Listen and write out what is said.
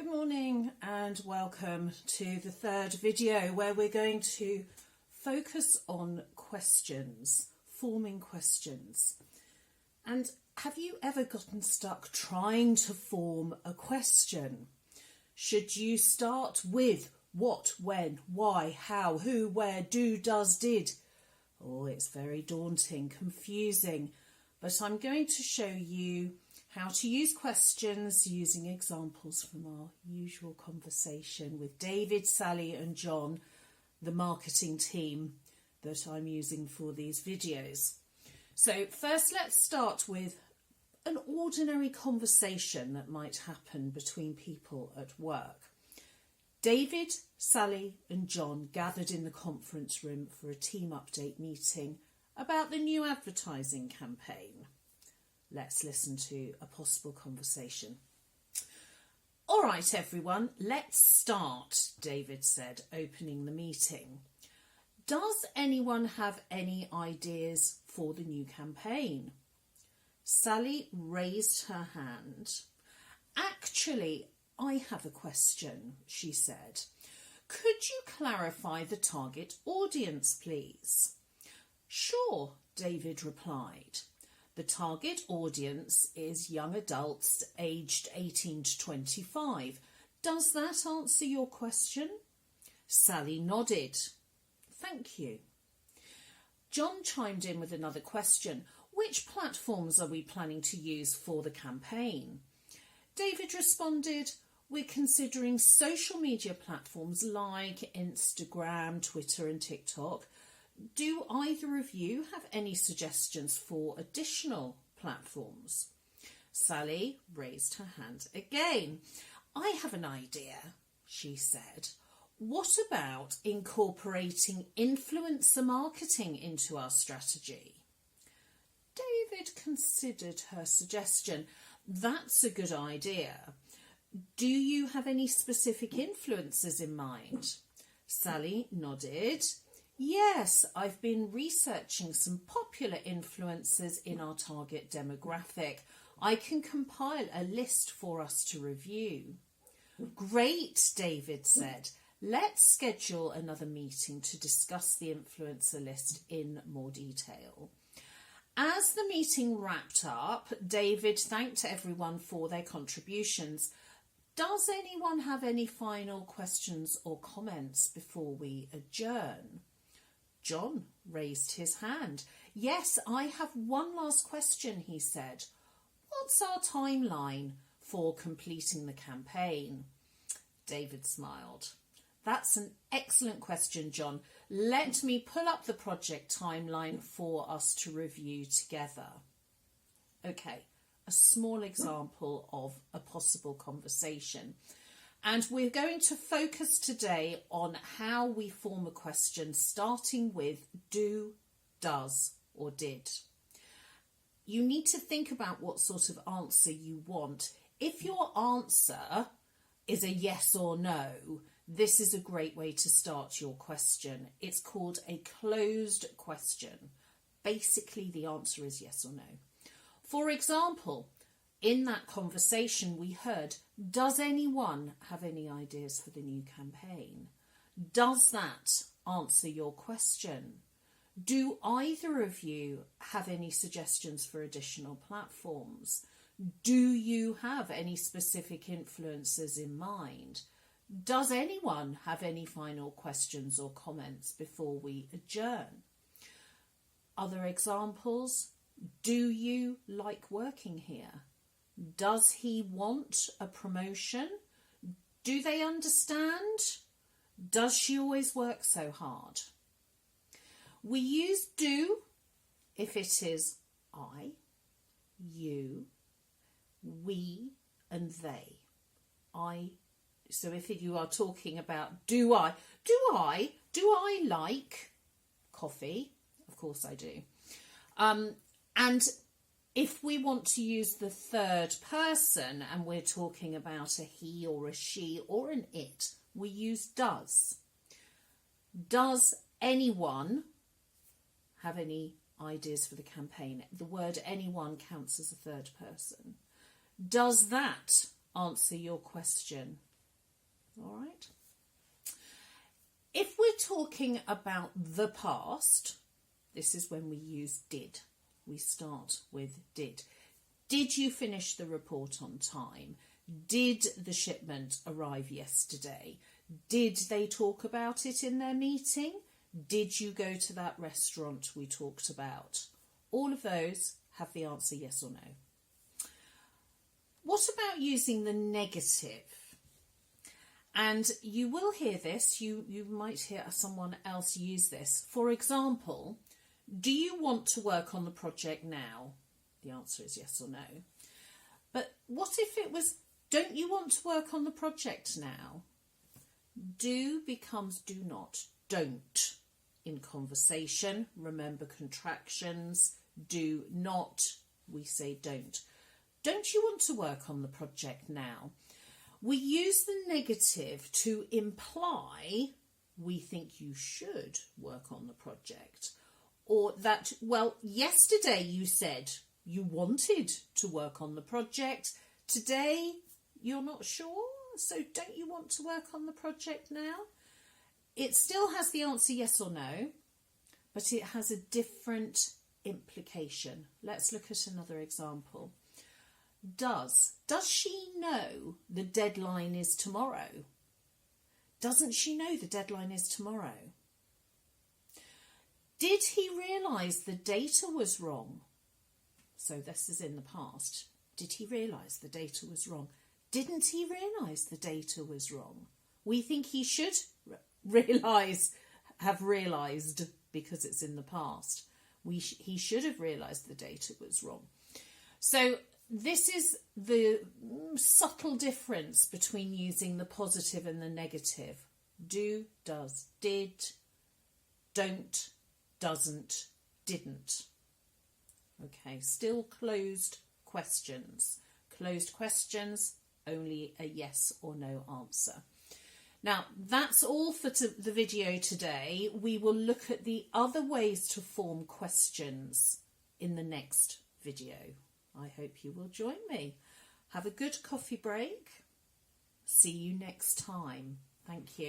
Good morning and welcome to the third video where we're going to focus on questions, forming questions. And have you ever gotten stuck trying to form a question? Should you start with what, when, why, how, who, where, do, does, did? Oh, it's very daunting, confusing, but I'm going to show you how to use questions using examples from our usual conversation with David, Sally and John, the marketing team that I'm using for these videos. So first let's start with an ordinary conversation that might happen between people at work. David, Sally and John gathered in the conference room for a team update meeting about the new advertising campaign. Let's listen to a possible conversation. All right, everyone, let's start, David said, opening the meeting. Does anyone have any ideas for the new campaign? Sally raised her hand. Actually, I have a question, she said. Could you clarify the target audience, please? Sure, David replied. The target audience is young adults aged 18 to 25. Does that answer your question? Sally nodded. Thank you. John chimed in with another question. Which platforms are we planning to use for the campaign? David responded, we're considering social media platforms like Instagram, Twitter and TikTok. Do either of you have any suggestions for additional platforms? Sally raised her hand again. I have an idea, she said. What about incorporating influencer marketing into our strategy? David considered her suggestion. That's a good idea. Do you have any specific influencers in mind? Sally nodded. Yes, I've been researching some popular influencers in our target demographic. I can compile a list for us to review. Great, David said. Let's schedule another meeting to discuss the influencer list in more detail. As the meeting wrapped up, David thanked everyone for their contributions. Does anyone have any final questions or comments before we adjourn? John raised his hand. Yes, I have one last question, he said. What's our timeline for completing the campaign? David smiled. That's an excellent question, John. Let me pull up the project timeline for us to review together. Okay, a small example of a possible conversation. And we're going to focus today on how we form a question starting with do, does or did. You need to think about what sort of answer you want. If your answer is a yes or no, this is a great way to start your question. It's called a closed question. Basically, the answer is yes or no. For example, in that conversation we heard, does anyone have any ideas for the new campaign? Does that answer your question? Do either of you have any suggestions for additional platforms? Do you have any specific influencers in mind? Does anyone have any final questions or comments before we adjourn? Other examples? Do you like working here? Does he want a promotion? Do they understand? Does she always work so hard? We use do if it is I, you, we and they. So if you are talking about do I like coffee? Of course I do. And if we want to use the third person and we're talking about a he or a she or an it, we use does. Does anyone have any ideas for the campaign? The word anyone counts as a third person. Does that answer your question? All right. If we're talking about the past, this is when we use did. We start with did. Did you finish the report on time? Did the shipment arrive yesterday? Did they talk about it in their meeting? Did you go to that restaurant we talked about? All of those have the answer yes or no. What about using the negative? And you will hear this, you might hear someone else use this. For example, do you want to work on the project now? The answer is yes or no. But what if it was, don't you want to work on the project now? Do becomes do not, don't. In conversation, remember contractions, do not, we say don't. Don't you want to work on the project now? We use the negative to imply we think you should work on the project. Or that, well, yesterday you said you wanted to work on the project. Today you're not sure, so don't you want to work on the project now? It still has the answer yes or no, but it has a different implication. Let's look at another example. Does she know the deadline is tomorrow? Doesn't she know the deadline is tomorrow? Did he realise the data was wrong? So this is in the past. Did he realise the data was wrong? Didn't he realise the data was wrong? We think he should have realised because it's in the past. He should have realised the data was wrong. So this is the subtle difference between using the positive and the negative. Do, does, did, don't, doesn't, didn't. Okay, still closed questions. Closed questions, only a yes or no answer. Now, that's all for the video today. We will look at the other ways to form questions in the next video. I hope you will join me. Have a good coffee break. See you next time. Thank you.